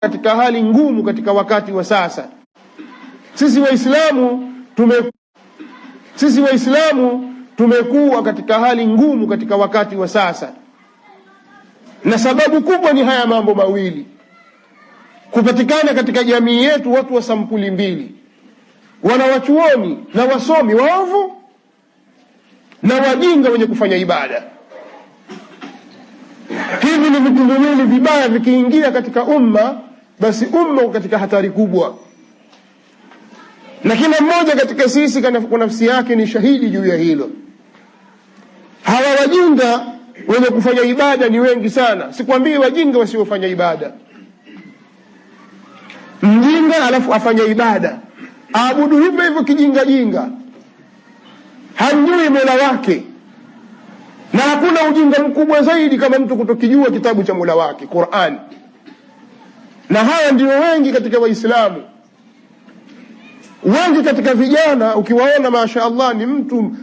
katika hali ngumu katika wakati wa sasa. Sisi Waislamu tumekuwa katika hali ngumu katika wakati wa sasa, na sababu kubwa ni haya mambo mawili: kupatikana katika jamii yetu watu wa sampuli mbili, wanawachuoni na wasomi waovu na wajinga wenye kufanya ibada. Hivi ni vitu viwili vibaya, vikiingia katika umma, basi umma katika hatari kubwa, na kila mmoja katika sisi kwa nafsi yake ni shahidi juu ya hilo. Hawa wajinga wenye kufanya ibada ni wengi sana. Sikwambii wajinga wasiofanya ibada. Mjinga alafu afanya ibada, aabudu hivyo hivyo kijinga jinga, hamjui Mola wake. Na hakuna ujinga mkubwa zaidi kama mtu kutokijua kitabu cha Mola wake, Qur'an. Na haya ndio wengi katika Waislamu. Wengi katika vijana ukiwaona, masha Allah, ni mtu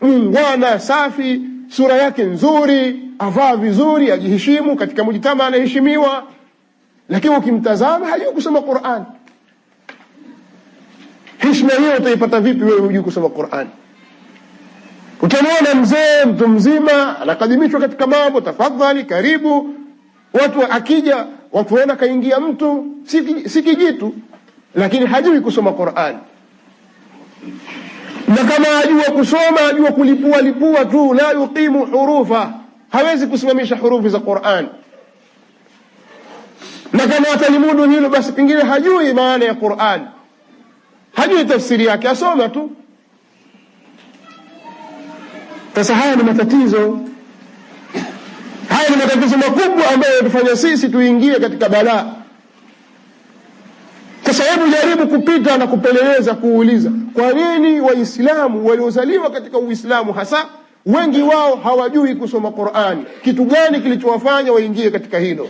mungwana, safi, sura yake nzuri, avaa vizuri, ajiheshimu, katika mujtama anaheshimiwa, lakini ukimtazama hajui kusoma Qur'an. Heshima hiyo utaipata vipi wewe hujui kusoma Qur'an? Utamwona mzee, mtu mzima, anakadimishwa katika mambo, tafadhali, karibu. Watu akija, watu waona kaingia mtu si kijitu, lakini hajui kusoma Qur'an. Na kama ajua kusoma, ajua kulipua tu, la yuqimu hurufa, hawezi kusimamisha hurufi za Qur'an. Na kama atalimudu hilo, basi pengine hajui maana ya Qur'an, hajui tafsiri yake, asoma tu. Sasa haya ni matatizo, haya ni matatizo makubwa ambayo yanatufanya sisi tuingie katika balaa. Sasa hebu jaribu kupita na kupeleleza, kuuliza kwa nini Waislamu waliozaliwa katika Uislamu hasa wengi wao hawajui kusoma Qur'ani. Kitu gani kilichowafanya waingie katika hilo?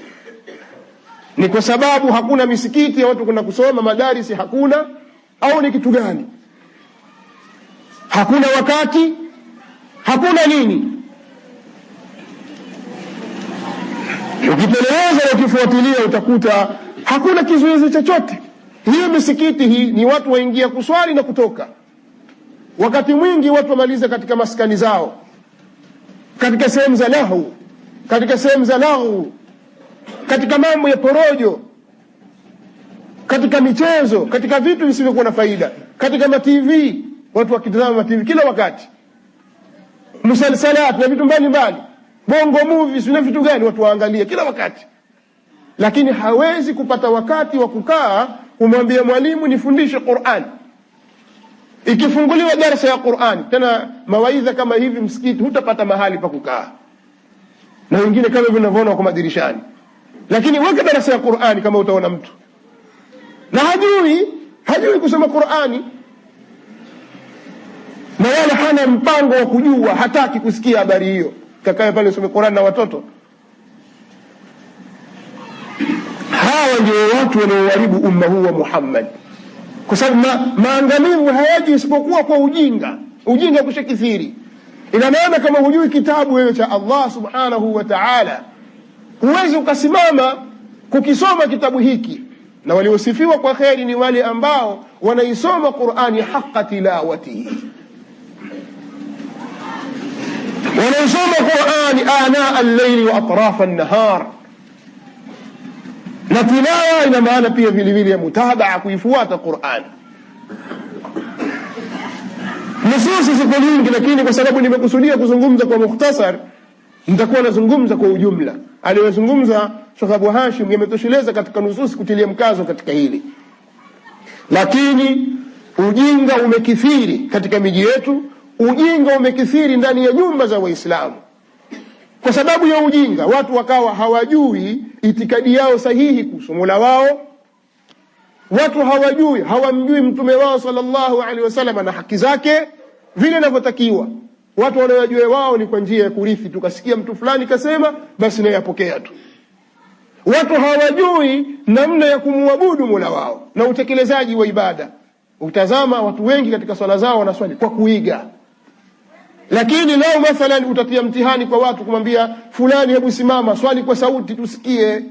Ni kwa sababu hakuna misikiti ya watu kwenda kusoma, madarisi hakuna, au ni kitu gani? Hakuna wakati, hakuna nini? Ukipeleleza na ukifuatilia utakuta hakuna kizuizi chochote. Hiyo misikiti hii ni watu waingia kuswali na kutoka. Wakati mwingi watu wamaliza katika maskani zao, katika sehemu za lahu, katika sehemu za lahu, katika mambo ya porojo, katika michezo, katika vitu visivyokuwa na faida, katika ma-TV, watu wakitazama ma-TV kila wakati, musalsalat na vitu mbalimbali, bongo movies na vitu gani watu waangalia kila wakati. Lakini hawezi kupata wakati wa kukaa kumwambia mwalimu nifundishe Qur'an. Ikifunguliwa darasa ya Qur'an, tena mawaidha kama hivi msikiti, hutapata mahali pa kukaa, na wengine kama hivi unavyoona kwa madirishani. Lakini weka darasa ya Qur'ani, kama utaona mtu na hajui kusoma Qur'ani, na wala hana mpango wa kujua, hataki kusikia habari hiyo, kakae pale usome Qur'an na watoto. Hawa ndio watu wanaoharibu umma huu wa Muhammad, kwa sababu maangamivu hayaji isipokuwa kwa ujinga. Ujinga kushakithiri. Ina maana kama hujui kitabu wewe cha Allah subhanahu wa ta'ala, huwezi ukasimama kukisoma kitabu hiki. Na waliosifiwa kwa kheri ni wale ambao wanaisoma Qur'ani haqqa tilawatihi, wanaisoma Qur'ani ana al-layli wa atrafa an-nahar. Na tilawa ina maana pia vile vile ya mutabaa, kuifuata Qur'an. Nususi ziko nyingi, lakini kwa sababu nimekusudia kuzungumza kwa mukhtasar, nitakuwa nazungumza kwa ujumla. Aliyozungumza Sheikh Abu Hashim yametosheleza katika nususi kutilia mkazo katika hili. Lakini ujinga umekithiri katika miji yetu, ujinga umekithiri ndani ya nyumba za Waislamu. Kwa sababu ya ujinga, watu wakawa hawajui itikadi yao sahihi kuhusu Mola wao. Watu hawamjui mtume wao sallallahu alaihi wasallam na haki zake vile inavyotakiwa. Watu wanayojua wao ni kwa njia ya kurithi, tukasikia mtu fulani kasema, basi na yapokea tu. Watu hawajui namna ya kumwabudu Mola wao na utekelezaji wa ibada. Utazama watu wengi katika swala zao wanaswali kwa kuiga. Lakini leo mathalan utatia mtihani kwa watu kumwambia fulani, hebu simama swali kwa sauti tusikie,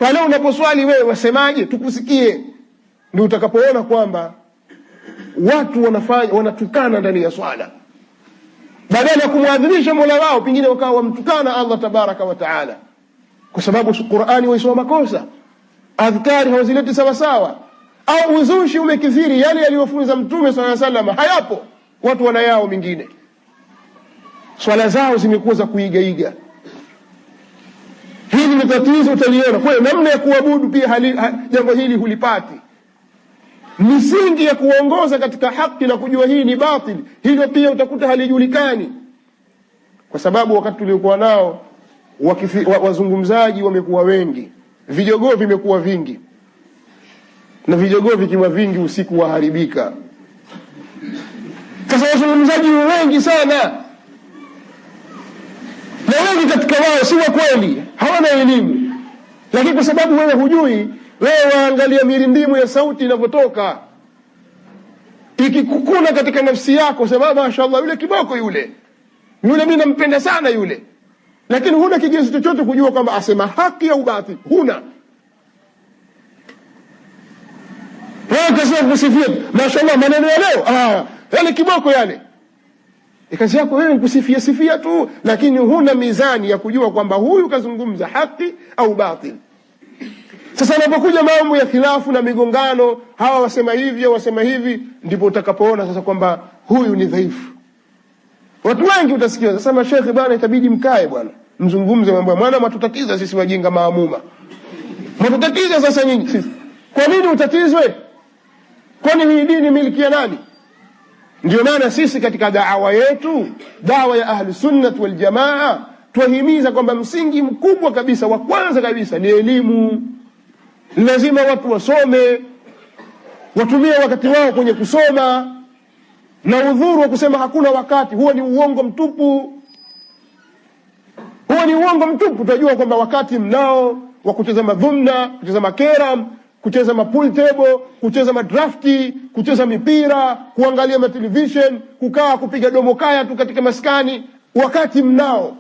Pale unaposwali wewe wasemaje? Tukusikie. Ndio utakapoona kwamba watu wanatukana ndani ya swala, badala ya kumwadhimisha Mola wao pengine wakawa wamtukana Allah tabaraka wa taala, kwa sababu Qur'ani waisoma makosa, adhkari hawazileti sawa sawa, au uzushi umekithiri. Yale aliyofunza Mtume sallallahu alaihi wasallam hayapo, watu wanayao mingine. Swala zao zimekuwa za kuigaiga. Hili ni tatizo, utaliona. Kwa hiyo namna ya kuabudu pia jambo hili hulipati. Misingi ya kuongoza katika haki na kujua hii ni batili, hilo pia utakuta halijulikani, kwa sababu wakati tuliokuwa nao wazungumzaji wamekuwa wengi, vijogoo vimekuwa vingi, na vijogoo vikiwa vingi usiku waharibika. Sasa wazungumzaji wengi sana, na wengi katika wao si wa kweli, hawana elimu. Lakini kwa sababu wewe hujui, wewe waangalia mirindimu ya sauti inavyotoka, ikikukuna katika nafsi yako, sema mashaallah yule kiboko yule mimi nampenda sana yule, lakini huna kigezo chochote kujua kwamba asema haki au batili. Huna wewe kasema kusifia mashaallah maneno ya leo, yale kiboko yale, kazi yako wewe kusifia sifia tu, lakini huna mizani ya kujua kwamba huyu kazungumza haki au batili. Sasa unapokuja mambo ya khilafu na migongano, hawa wasema hivi wasema hivi, ndipo utakapoona sasa kwamba huyu ni dhaifu. Watu wengi utasikia sasa, mashekhe bwana, itabidi mkae bwana mzungumze mambo, maana matutatiza sisi wajinga maamuma, matutatiza sasa nyinyi sisi. Kwa nini utatizwe? Kwani hii dini miliki ya nani? Ndio maana sisi katika da'wa yetu, da'wa ya ahli sunnah wal jamaa, tuhimiza kwamba msingi mkubwa kabisa wa kwanza kabisa ni elimu. Lazima watu wasome, watumie wakati wao kwenye kusoma, na udhuru wa kusema hakuna wakati, huo ni uongo mtupu. Huo ni uongo mtupu. Tutajua kwamba wakati mnao wa kucheza madhumna, kucheza makeram, kucheza mapool table, kucheza madrafti, kucheza mipira, kuangalia matelevision, kukaa kupiga domo kaya tu katika maskani, wakati mnao.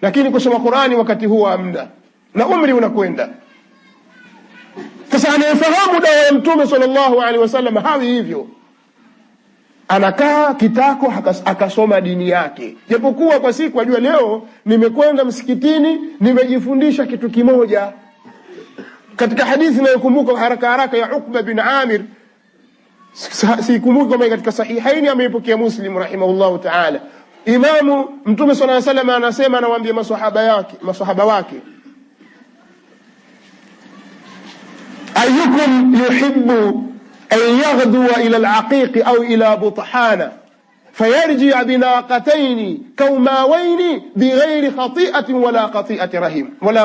Lakini kusoma Qur'ani wakati huo hamna, na umri unakwenda. Sasa anayefahamu dawa ya Mtume sallallahu alaihi wasallam hawi hivyo, anakaa kitako akasoma dini yake. Japokuwa kwa siku ajua leo nimekwenda msikitini nimejifundisha kitu kimoja. Katika hadithi nayokumbuka haraka haraka ya Uqba bin Amir, sikumbuka kama katika sahihaini ameipokea Muslim rahimahullahu ta'ala, Imamu Mtume sallallahu alaihi wasallam anasema, anawaambia maswahaba wake, ayukum yuhibbu an yaghduwa ila al-aqiq au ila buthana fayarji' binaqatayn kawmawayn bighayri khati'atin wala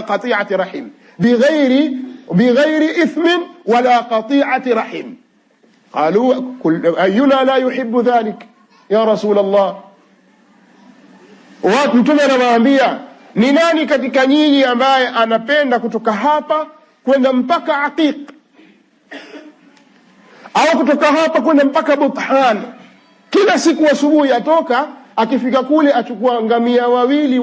qati'ati rahim بغير إثم ولا قطيعة رحم. قالوا أينا لا يحب ذلك يا رسول الله؟ Mtume anawaambia, ni nani katika nyinyi ambaye anapenda kutoka hapa kwenda mpaka Aqiq, au kutoka hapa kwenda mpaka Buthan, kila siku asubuhi atoka, akifika kule achukua ngamia wawili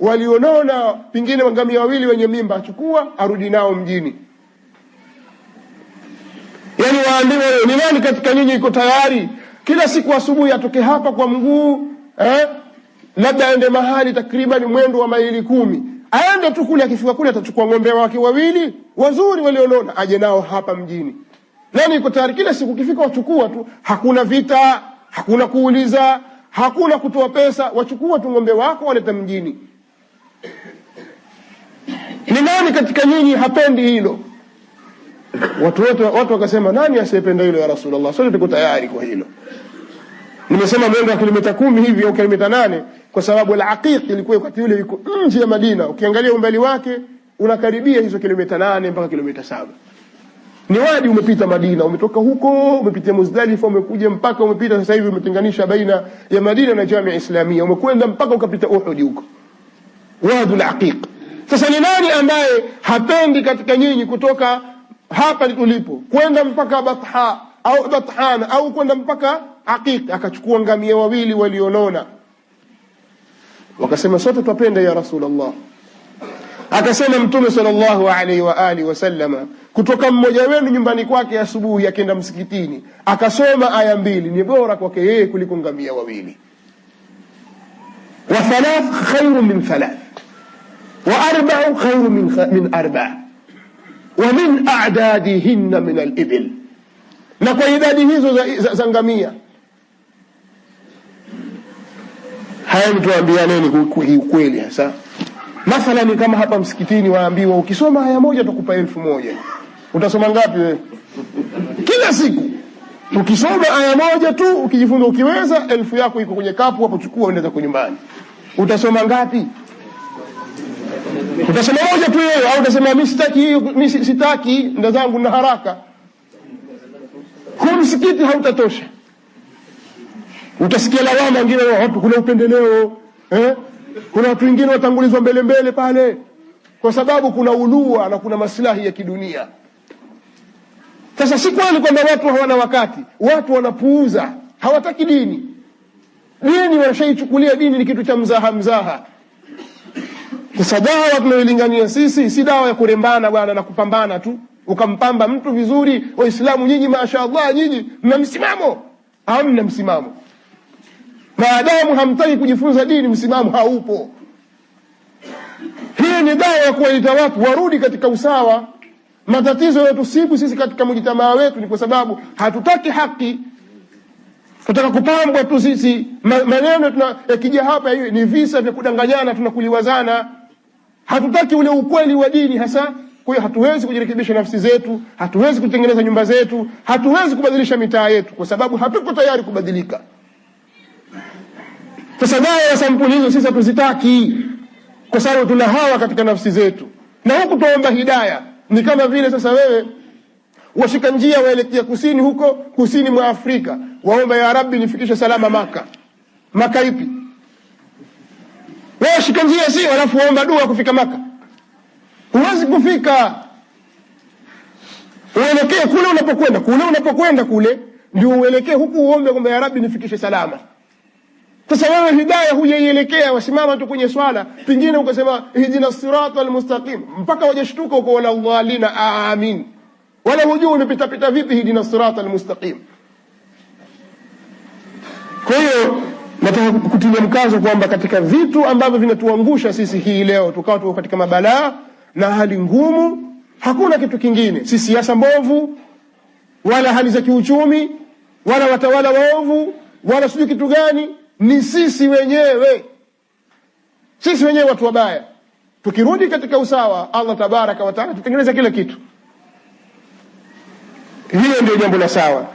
walionona, pingine ngamia wawili wenye mimba, achukua arudi nao mjini. Yani waambiwa, ni nani katika nyinyi iko tayari kila siku asubuhi atoke hapa kwa mguu, labda aende mahali takriban mwendo wa maili 10, aende tu kule, akifika kule atachukua ng'ombe wake wawili wazuri walionona, aje nao hapa mjini. Nani iko tayari? Kila siku ukifika wachukua tu, hakuna vita, hakuna kuuliza, hakuna kutoa pesa, wachukua tu ng'ombe wako waleta mjini. Ni nani katika nyinyi hapendi hilo? Watu wakasema, nani asiyependa hilo ya Rasulullah? Sote tuko tayari kwa hilo. Nimesema mwendo wa kilomita 10 hivi au kilomita 8, kwa sababu al-Aqiq ilikuwa wakati ule iko nje ya Madina. Ukiangalia umbali wake unakaribia hizo kilomita 8 mpaka kilomita 7. Ni wadi umepita Madina, umetoka huko, umepitia Muzdalifa, umekuja mpaka umepita sasa hivi umetenganisha baina ya Madina na Jamia Islamia, umekwenda mpaka ukapita Uhud huko. Wadi al-Aqiq. Sasa ni nani ambaye hapendi katika nyinyi kutoka hapa tulipo kwenda mpaka Bathan au kwenda mpaka Aqiq, akachukua ngamia wawili walionona? Wakasema, sote tupende ya Rasulullah. Akasema Mtume sallallahu alaihi wa alihi wasallama, kutoka mmoja wenu nyumbani kwake asubuhi akienda msikitini akasoma aya 2 ni bora kwake yeye kuliko ngamia wawili. Wa thalath khairu min thalath wa arba'u khairu min arba' wa min a'dadihinna min al-ibil. Na kwa idadi hizo za ngamia. Haya mtuambianeni ukweli hasa. Mathalan kama hapa msikitini waambiwa ukisoma aya 1 tukupa 1000. Utasoma ngapi wewe? Kila siku ukisoma aya 1 tu, ukijifunza ukiweza, 1000 yako iko kwenye kapu hapo, chukua uende zako nyumbani. Utasoma ngapi? Utasoma 1 tu wewe, au utasema mimi sitaki nda zangu na haraka. Kwa msikiti hautatosha. Utasikia lawama wengine, watu kuna upendeleo, kuna watu wengine watangulizwa mbele pale kwa sababu kuna ulua na kuna maslahi ya kidunia. Sasa si kweli kwamba watu hawana wakati, watu wanapuuza, hawataki dini. Dini wanashaichukulia dini ni kitu cha mzaha. Sasa dawa tunayolingania sisi si dawa ya kurembana bwana na kupambana tu. Ukampamba mtu vizuri, Waislamu nyinyi mashaallah nyinyi mna msimamo. Hamna msimamo. Maadamu hamtaki kujifunza dini, msimamo haupo. Hii ni dawa ya kuwaita watu warudi katika usawa. Matatizo yanayotusibu sisi katika mjitamaa wetu ni kwa sababu hatutaki haki. Tunataka kupambwa tu sisi. Maneno yakija hapa hiyo ni visa vya kudanganyana, tunakuliwazana. Hatutaki ule ukweli wa dini hasa. Kwa hiyo hatuwezi kujirekebisha nafsi zetu, hatuwezi kutengeneza nyumba zetu, hatuwezi kubadilisha mitaa yetu kwa sababu hatuko tayari kubadilika. Sasa dawa ya sampuli hizo sisi hatuzitaki kwa sababu tuna hawa katika nafsi zetu. Na huku tuomba hidayah ni kama vile sasa wewe washika njia waelekea kusini, huko kusini mwa Afrika, waomba ya Rabbi nifikishe salama Maka. Maka ipi? Wewe shika njia si alafu waomba dua kufika Maka. Huwezi kufika. Uelekee kule unapokwenda kule ndio uelekee huku, uombe kwamba ya Rabbi nifikishe salama. Sasa wewe hidayah hujaielekea, wasimama tu kwenye swala, pengine ukasema ihdina siratal mustaqim mpaka wajashtuka uko wala dhalina amin, wala hujui umepita vipi ihdina siratal mustaqim. Kwa hiyo nataka kutilia mkazo kwamba katika vitu ambavyo vinatuangusha sisi hii leo tukawa tuko katika mabalaa na hali ngumu, hakuna kitu kingine, si siasa mbovu wala hali za kiuchumi wala watawala waovu wala sijui kitu gani, ni sisi wenyewe watu wabaya. Tukirudi katika usawa, Allah tabaraka wa taala tutengeneza kila kitu. Hiyo ndio jambo la sawa.